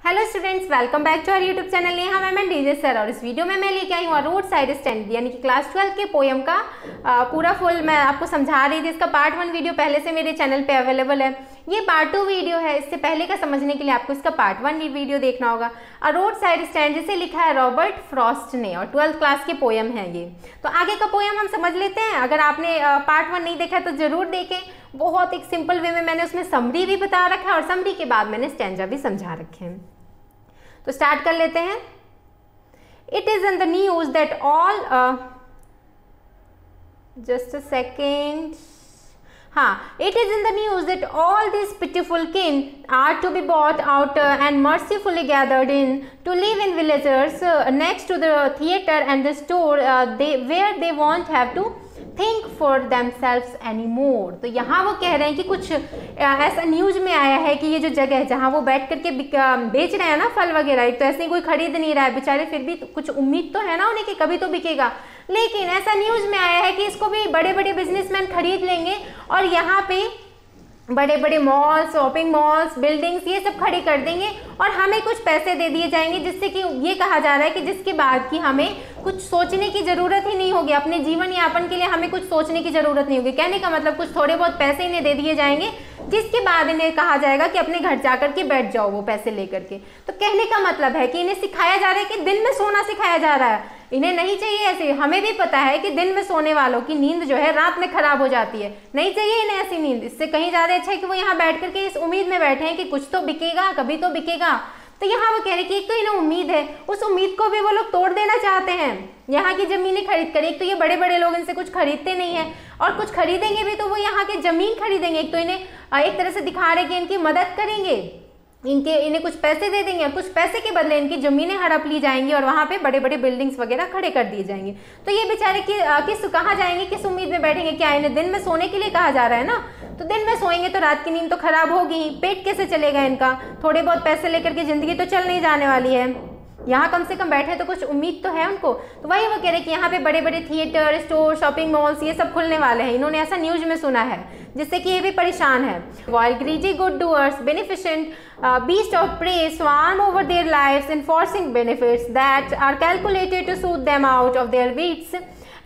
Hello students, welcome back to our YouTube channel. Neha ma'am and DJ sir. और इस video में मैं लेके आई हूँ रोड साइड स्टैंड यानी कि क्लास 12 के पोएम का पूरा फुल मैं आपको समझा रही थी। इसका पार्ट 1 वीडियो पहले से मेरे चैनल पे अवेलेबल है। ये पार्ट 2 वीडियो है। इससे पहले का समझने के लिए आपको इसका पार्ट 1 वीडियो देखना होगा। रोड साइड स्टैंड जिसे लिखा है रॉबर्ट फ्रॉस्ट ने और 12th क्लास के पोएम है ये। तो आगे का पोएम हम समझ लेते हैं। अगर आपने पार्ट 1 नहीं देखा है तो जरूर देखें। बहुत एक सिंपल वे में मैंने उसमें समरी भी बता रखा है और समरी के बाद मैंने स्टैंजा भी समझा रखे हैं। तो स्टार्ट कर लेते हैं। It is in the news that all just a second. हाँ, it is in the news that all this pitiful kin are to be bought out and mercifully gathered in to live in villages next to the theater and the store where they won't have to think for themselves anymore। तो यहाँ वो कह रहे हैं कि कुछ ऐसा news में आया है कि ये जो जगह है जहाँ वो बैठ करके बेच रहे हैं ना फल वगैरह, तो ऐसे कोई खरीद नहीं रहा है बेचारे, फिर भी कुछ उम्मीद तो है ना उन्हें कि कभी तो बिकेगा। लेकिन ऐसा न्यूज में आया है कि इसको भी बड़े बड़े बिजनेसमैन खरीद लेंगे और यहाँ पे बड़े बड़े मॉल्स, शॉपिंग मॉल्स, बिल्डिंग्स ये सब खड़ी कर देंगे और हमें कुछ पैसे दे दिए जाएंगे, जिससे कि ये कहा जा रहा है कि जिसके बाद कि हमें कुछ सोचने की ज़रूरत ही नहीं होगी। अपने जीवन यापन के लिए हमें कुछ सोचने की ज़रूरत नहीं होगी। कहने का मतलब कुछ थोड़े बहुत पैसे इन्हें दे दिए जाएंगे, जिसके बाद इन्हें कहा जाएगा कि अपने घर जाकर के बैठ जाओ वो पैसे लेकर के। तो कहने का मतलब है कि इन्हें सिखाया जा रहा है कि दिन में सोना सिखाया जा रहा है। इन्हें नहीं चाहिए ऐसे। हमें भी पता है कि दिन में सोने वालों की नींद जो है रात में खराब हो जाती है। नहीं चाहिए इन्हें ऐसी नींद। इससे कहीं ज़्यादा अच्छा है कि वो यहाँ बैठ करके इस उम्मीद में बैठे हैं कि कुछ तो बिकेगा, कभी तो बिकेगा। तो यहाँ वो कह रहे हैं कि एक तो इन्हें उम्मीद है, उस उम्मीद को भी वो लोग तोड़ देना चाहते हैं। यहाँ की ज़मीनें खरीद कर, एक तो ये बड़े बड़े लोग इनसे कुछ खरीदते नहीं है और कुछ खरीदेंगे भी तो वो यहाँ के ज़मीन खरीदेंगे। एक तो इन्हें एक तरह से दिखा रहे कि इनकी मदद करेंगे, इन्हें कुछ पैसे दे देंगे और कुछ पैसे के बदले इनकी ज़मीनें हड़प ली जाएंगी और वहाँ पे बड़े बड़े बिल्डिंग्स वगैरह खड़े कर दिए जाएंगे। तो ये बेचारे किस कहाँ जाएंगे, किस उम्मीद में बैठेंगे? क्या इन्हें दिन में सोने के लिए कहा जा रहा है ना? तो दिन में सोएंगे तो रात की नींद तो खराब होगी ही, पेट कैसे चलेगा इनका? थोड़े बहुत पैसे लेकर के ज़िंदगी तो चल नहीं जाने वाली है। यहाँ कम से कम बैठे तो कुछ उम्मीद तो है उनको। तो वही वो कह रहे हैं कि यहाँ पे बड़े बड़े थिएटर, स्टोर, शॉपिंग मॉल्स ये सब खुलने वाले हैं। इन्होंने ऐसा न्यूज में सुना है, जिससे कि ये भी परेशान है। While greedy good doers, beneficent beasts of prey swarm over their lives, enforcing benefits that are calculated to soothe them out of their wits,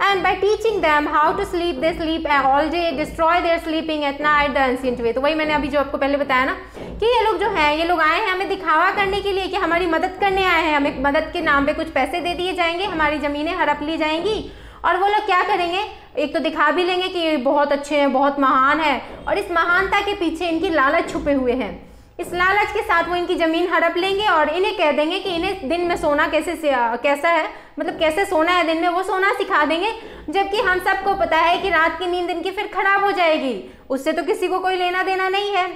and by teaching them how to sleep, they sleep all day, destroy their sleeping at night the ancient way। तो वही मैंने अभी जो आपको पहले बताया ना कि ये लोग जो हैं, ये लोग आए हैं हमें दिखावा करने के लिए कि हमारी मदद करने आए हैं। हमें मदद के नाम पे कुछ पैसे दे दिए जाएंगे, हमारी ज़मीनें हड़प ली जाएंगी और वो लोग क्या करेंगे? एक तो दिखा भी लेंगे कि ये बहुत अच्छे हैं, बहुत महान है, और इस महानता के पीछे इनकी लालच छुपे हुए हैं। इस लालच के साथ वो इनकी ज़मीन हड़प लेंगे और इन्हें कह देंगे कि इन्हें दिन में सोना कैसा है, मतलब कैसे सोना है दिन में, वो सोना सिखा देंगे। जबकि हम सबको पता है कि रात की नींद इनकी फिर खराब हो जाएगी, उससे तो किसी को कोई लेना देना नहीं है।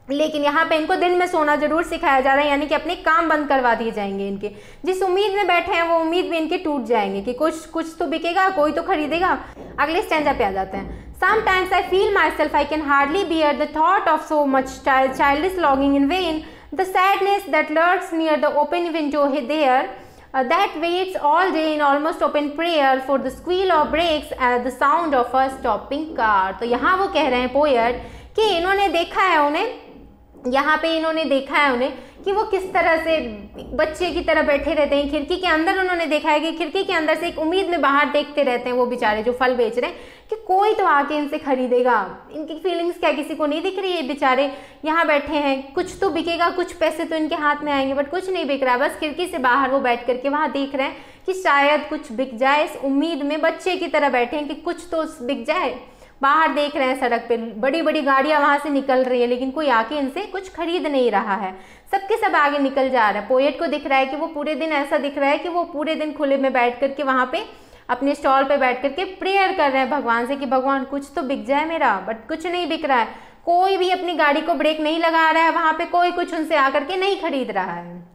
लेकिन यहाँ पे इनको दिन में सोना जरूर सिखाया जा रहा है, यानी कि अपने काम बंद करवा दिए जाएंगे इनके। जिस उम्मीद में बैठे हैं वो उम्मीद भी इनके टूट जाएंगे कि कुछ तो बिकेगा, कोई तो खरीदेगा। अगले स्टैंजा पे आ जाते हैं। Sometimes I feel myself I can hardly bear the thought of so much childish longing in vain, the sadness that lurks near the open window there, that waits all day in almost open prayer for the squeal of brakes and the sound of a stopping car। तो यहाँ वो कह रहे हैं poet कि इन्होंने देखा है उन्हें देखा है उन्हें कि वो किस तरह से बच्चे की तरह बैठे रहते हैं खिड़की के अंदर। उन्होंने देखा है कि खिड़की के अंदर से एक उम्मीद में बाहर देखते रहते हैं वो बेचारे जो फल बेच रहे हैं कि कोई तो आके इनसे खरीदेगा। इनकी फीलिंग्स क्या किसी को नहीं दिख रही है? बेचारे यहाँ बैठे हैं, कुछ तो बिकेगा, कुछ पैसे तो इनके हाथ में आएंगे, बट कुछ नहीं बिक रहा। बस खिड़की से बाहर वो बैठ करके वहाँ देख रहे हैं कि शायद कुछ बिक जाए। इस उम्मीद में बच्चे की तरह बैठे हैं कि कुछ तो बिक जाए। बाहर देख रहे हैं सड़क पे बड़ी बड़ी गाड़ियां वहां से निकल रही है, लेकिन कोई आके इनसे कुछ खरीद नहीं रहा है। सबके सब आगे निकल जा रहा है। पोएट को दिख रहा है कि वो पूरे दिन ऐसा दिख रहा है कि वो पूरे दिन खुले में बैठ करके वहां पे अपने स्टॉल पे बैठ करके प्रेयर कर रहे हैं भगवान से कि भगवान कुछ तो बिक जाए मेरा, बट कुछ नहीं बिक रहा है। कोई भी अपनी गाड़ी को ब्रेक नहीं लगा रहा है, वहां पे कोई कुछ उनसे आकर के नहीं खरीद रहा है।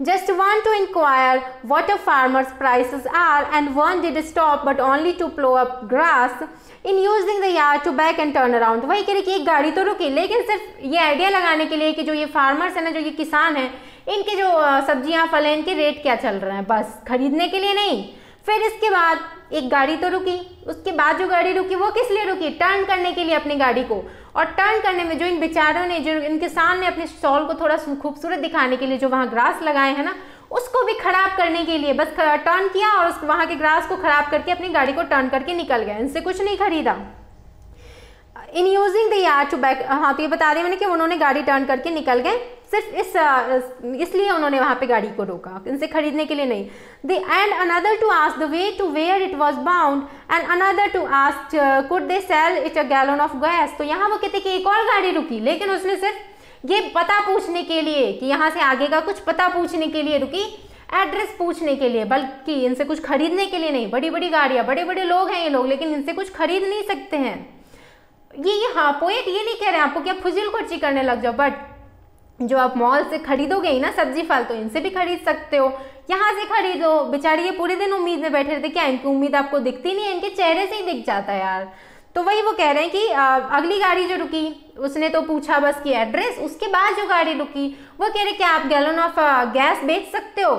Just want to inquire what a farmer's prices are, and one did stop but only to plow up grass in using the yard to back and turn around। वही कह रही कि एक गाड़ी तो रुकी, लेकिन सिर्फ ये आइडिया लगाने के लिए कि जो ये फार्मर्स है ना, जो ये किसान है, इनके जो सब्जियां फल हैं इनके रेट क्या चल रहे हैं, बस खरीदने के लिए नहीं। फिर इसके बाद एक गाड़ी तो रुकी, उसके बाद जो गाड़ी रुकी वो किस लिए रुकी? टर्न करने के लिए अपनी गाड़ी को। और टर्न करने में जो इन बेचारों ने, जो इन किसान ने अपने स्टॉल को थोड़ा खूबसूरत दिखाने के लिए जो वहाँ ग्रास लगाए हैं ना, उसको भी खराब करने के लिए बस टर्न किया और उस वहाँ के ग्रास को खराब करके अपनी गाड़ी को टर्न करके निकल गए, इनसे कुछ नहीं खरीदा। In using the yard to back, हाँ तो ये बता दें मैंने कि उन्होंने गाड़ी टर्न करके निकल गए, सिर्फ इसलिए उन्होंने वहाँ पे गाड़ी को रोका, इनसे खरीदने के लिए नहीं। And another to ask the way to where it was bound and another to ask could they sell it a gallon of gas. तो यहाँ वो कहते कि एक और गाड़ी रुकी, लेकिन उसने सिर्फ ये पता पूछने के लिए कि यहाँ से आगे का कुछ पता पूछने के लिए रुकी, एड्रेस पूछने के लिए, बल्कि इनसे कुछ खरीदने के लिए नहीं। बड़ी बड़ी गाड़ियाँ, बड़े बड़े लोग हैं ये लोग, लेकिन इनसे कुछ खरीद नहीं सकते हैं। ये हाँ पोएट ये नहीं कह रहे हैं आपको कि आप फुजिल खर्ची करने लग जाओ, बट जो आप मॉल से खरीदोगे ही ना सब्जी फल, तो इनसे भी खरीद सकते हो, यहाँ से खरीदो। बेचारी ये पूरे दिन उम्मीद में बैठे रहते, क्या इनकी उम्मीद आपको दिखती नहीं है? इनके चेहरे से ही दिख जाता है यार। तो वही वो कह रहे हैं कि अगली गाड़ी जो रुकी उसने तो पूछा बस कि एड्रेस, उसके बाद जो गाड़ी रुकी वो कह रहे क्या आप गैलन ऑफ गैस बेच सकते हो?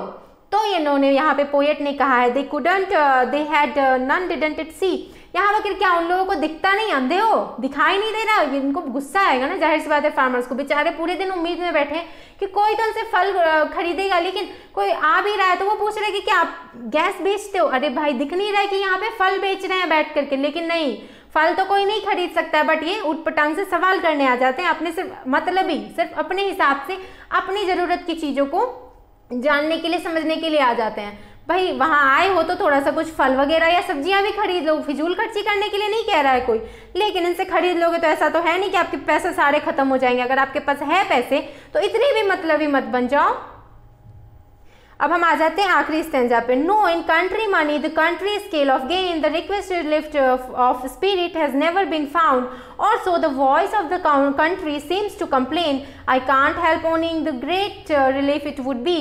तो इन्होंने यहाँ पे पोएट ने कहा है they couldn't they had none didn't it see. यहाँ वो क्या उन लोगों को दिखता नहीं, अंधे हो, दिखाई नहीं दे रहा? इनको गुस्सा आएगा ना, जाहिर सी बात है फार्मर्स को, बेचारे पूरे दिन उम्मीद में बैठे कि कोई तो उनसे फल खरीदेगा, लेकिन कोई आ भी रहा है तो वो पूछ रहे हैं कि क्या आप गैस बेचते हो? अरे भाई दिख नहीं रहा है कि यहाँ पे फल बेच रहे हैं बैठ करके, लेकिन नहीं, फल तो कोई नहीं खरीद सकता है, बट ये उटपटांग से सवाल करने आ जाते हैं, अपने सिर्फ मतलब ही सिर्फ अपने हिसाब से अपनी ज़रूरत की चीज़ों को जानने के लिए, समझने के लिए आ जाते हैं। भाई वहाँ आए हो तो थोड़ा सा कुछ फल वगैरह या सब्जियां भी खरीद लो, फिजूल खर्ची करने के लिए नहीं कह रहा है कोई, लेकिन इनसे खरीद लोगे तो ऐसा तो है नहीं कि आपके पैसे सारे खत्म हो जाएंगे। अगर आपके पास है पैसे तो इतने भी मतलबी मत बन जाओ। अब हम आ जाते हैं आखिरी स्टेंजा पे। No in country money the country scale of gain the requested lift off spirit has never been found also the voice of the country seems to complain I can't help owning the great relief it would be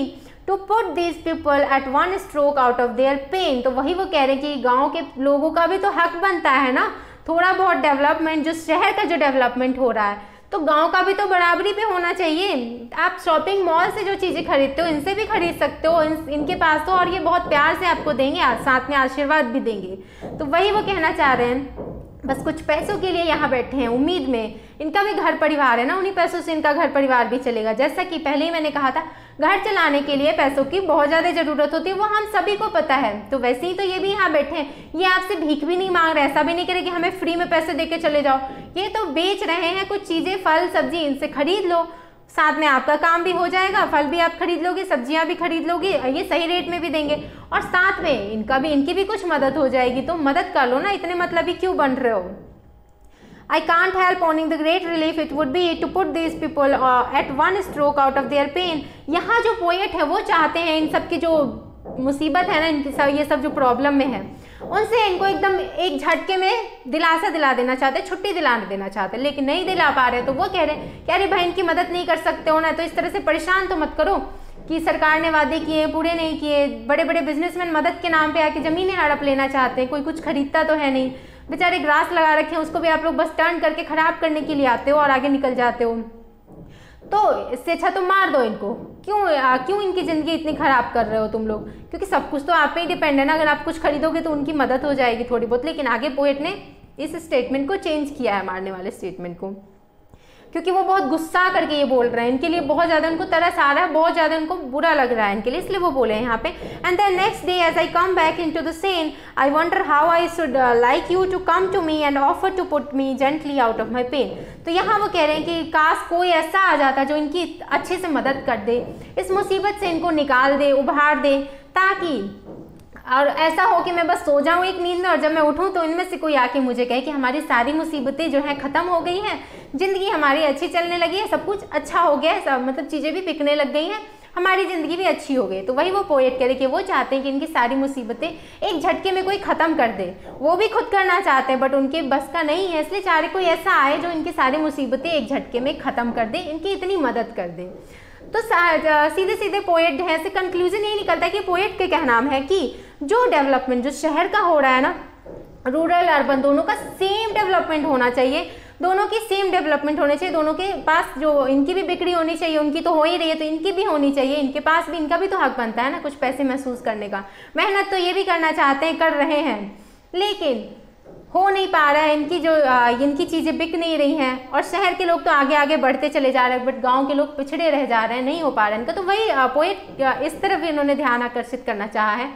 to put this people at one stroke out of their pen. तो वही वो कह रहे हैं कि गाँव के लोगों का भी तो हक बनता है ना, थोड़ा बहुत डेवलपमेंट, जो शहर का जो डेवलपमेंट हो रहा है तो गांव का भी तो बराबरी पे होना चाहिए। आप शॉपिंग मॉल से जो चीज़ें खरीदते हो इनसे भी खरीद सकते हो, इनके पास तो, और ये बहुत प्यार से आपको देंगे, साथ में आशीर्वाद भी देंगे। तो वही वो कहना चाह रहे हैं, बस कुछ पैसों के लिए यहाँ बैठे हैं उम्मीद में, इनका भी घर परिवार है ना, उन्हीं पैसों से इनका घर परिवार भी चलेगा। जैसा कि पहले ही मैंने कहा था, घर चलाने के लिए पैसों की बहुत ज़्यादा ज़रूरत होती है, वो हम सभी को पता है। तो वैसे ही तो ये भी यहाँ बैठे हैं, ये आपसे भीख भी नहीं मांग रहे, ऐसा भी नहीं करे कि हमें फ्री में पैसे दे के चले जाओ, ये तो बेच रहे हैं कुछ चीज़ें, फल सब्जी, इनसे खरीद लो, साथ में आपका काम भी हो जाएगा, फल भी आप खरीद लोगे, सब्जियां भी खरीद लोगे, ये सही रेट में भी देंगे, और साथ में इनकी भी कुछ मदद हो जाएगी। तो मदद कर लो ना, इतने मतलबी क्यों बन रहे हो? I can't help owning the great relief it would be to put these people at one stroke out of their pain। यहाँ जो पोएट है वो चाहते हैं इन सब की जो मुसीबत है ना, इनकी सब ये सब जो प्रॉब्लम में है, उनसे इनको एकदम एक झटके में दिलासा दिला देना चाहते, छुट्टी दिला देना चाहते, लेकिन नहीं दिला पा रहे। तो वो कह रहे हैं कि अरे भाई इनकी मदद नहीं कर सकते हो ना, तो इस तरह से परेशान तो मत करो कि सरकार ने वादे किए पूरे नहीं किए, बड़े बड़े बिजनेसमैन मदद के नाम पे आके ज़मीनें हड़प लेना चाहते हैं, कोई कुछ खरीदता तो है नहीं, बेचारे ग्रास लगा रखे हैं उसको भी आप लोग बस टर्न करके ख़राब करने के लिए आते हो और आगे निकल जाते हो। तो इससे अच्छा तो मार दो इनको, क्यों इनकी ज़िंदगी इतनी ख़राब कर रहे हो तुम लोग? क्योंकि सब कुछ तो आप पे ही डिपेंड है ना, अगर आप कुछ खरीदोगे तो उनकी मदद हो जाएगी थोड़ी बहुत। लेकिन आगे पोएट ने इस स्टेटमेंट को चेंज किया है, मारने वाले स्टेटमेंट को, क्योंकि वो बहुत गुस्सा करके ये बोल रहे हैं, इनके लिए बहुत ज़्यादा उनको तरस आ रहा है, बहुत ज़्यादा उनको बुरा लग रहा है इनके लिए, इसलिए वो बोले हैं यहाँ पे। And the next day as I come back into the scene I wonder how I should like you to come to me and offer to put me gently out of my pain. तो यहाँ वो कह रहे हैं कि काश कोई ऐसा आ जाता जो इनकी अच्छे से मदद कर दे, इस मुसीबत से इनको निकाल दे, उभार दे, ताकि और ऐसा हो कि मैं बस सो जाऊं एक नींद में और जब मैं उठूं तो इनमें से कोई आके मुझे कहे कि हमारी सारी मुसीबतें जो हैं ख़त्म हो गई हैं, ज़िंदगी हमारी अच्छी चलने लगी है, सब कुछ अच्छा हो गया है, सब मतलब चीज़ें भी बिकने लग गई हैं, हमारी ज़िंदगी भी अच्छी हो गई। तो वही वो पोएट कह रहे कि वो चाहते हैं कि इनकी सारी मुसीबतें एक झटके में कोई ख़त्म कर दे। वो भी खुद करना चाहते हैं बट उनके बस का नहीं है, इसलिए चाह रहे कोई ऐसा आए जो इनकी सारी मुसीबतें एक झटके में ख़त्म कर दे, इनकी इतनी मदद कर दे। तो सीधे सीधे पोएट है से कंक्लूजन ये निकलता है कि पोएट के कहना है कि जो डेवलपमेंट जो शहर का हो रहा है ना, रूरल अर्बन दोनों का सेम डेवलपमेंट होना चाहिए, दोनों की सेम डेवलपमेंट होनी चाहिए, दोनों के पास जो इनकी भी बिक्री होनी चाहिए, उनकी तो हो ही रही है तो इनकी भी होनी चाहिए, इनके पास भी इनका भी तो हक बनता है ना कुछ पैसे महसूस करने का। मेहनत तो ये भी करना चाहते हैं, कर रहे हैं, लेकिन हो नहीं पा रहा है, इनकी चीज़ें बिक नहीं रही हैं, और शहर के लोग तो आगे आगे बढ़ते चले जा रहे हैं, बट गांव के लोग पिछड़े रह जा रहे हैं, नहीं हो पा रहा है इनका। तो वही पोएट इस तरफ इन्होंने ध्यान आकर्षित करना चाहा है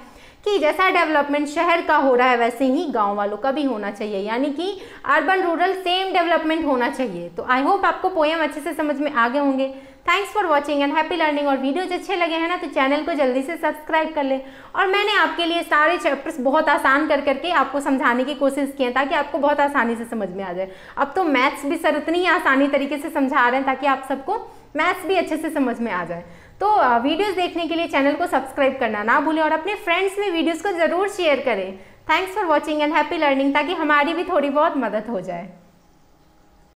कि जैसा डेवलपमेंट शहर का हो रहा है वैसे ही गांव वालों का भी होना चाहिए, यानी कि अर्बन रूरल सेम डेवलपमेंट होना चाहिए। तो आई होप आपको पोएम अच्छे से समझ में आ गए होंगे। Thanks for watching and happy learning. और वीडियोज अच्छे लगे हैं ना तो चैनल को जल्दी से सब्सक्राइब कर ले। और मैंने आपके लिए सारे चैप्टर्स बहुत आसान कर करके आपको समझाने की कोशिश की है ताकि आपको बहुत आसानी से समझ में आ जाए। अब तो मैथ्स भी सर इतनी आसानी तरीके से समझा रहे हैं ताकि आप सबको मैथ्स भी अच्छे से समझ में आ जाए। तो वीडियोस देखने के लिए चैनल को सब्सक्राइब करना ना भूलें और अपने फ्रेंड्स में वीडियोस को ज़रूर शेयर करें। Thanks for watching and happy learning, ताकि हमारी भी थोड़ी बहुत मदद हो जाए।